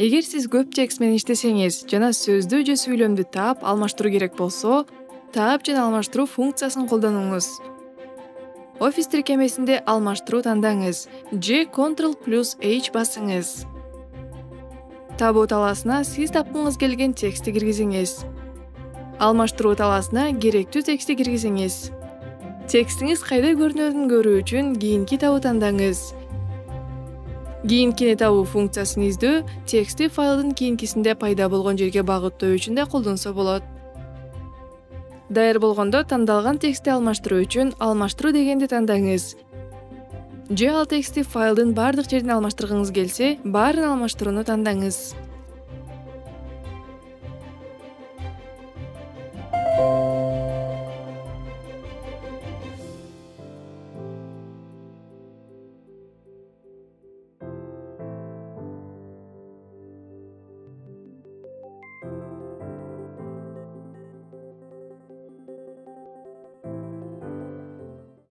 Эгер сиз көп текст менен иштесеңиз жана сөздү же сүйлөмдү таап алмаштыруу керек болсо, таап жана алмаштыруу функциясын колдонуңуз. Офис тиркемесинде алмаштыруу тандаңыз же Ctrl+H басыңыз. Табуу талаасына сиз тапкыңыз келген текстти киргизиңиз. Алмаштыруу талаасына керектүү текстти киргизиңиз. Текстиңиз кайда көрүнөрүн көрүү үчүн кийинки табуу тандаңыз. Кийинкини табуу функциясын издөө текстти файлдын кийинкисинде пайда болгон жерге багыттоо үчүн да колдонсо болот. Даяр болгондо тандалган текстти алмаштыруу үчүн алмаштыруу дегенди тандаңыз. Же ал текстти файлдын бардык жерине алмаштыргыңыз келсе, баарын алмаштырууну тандаңыз.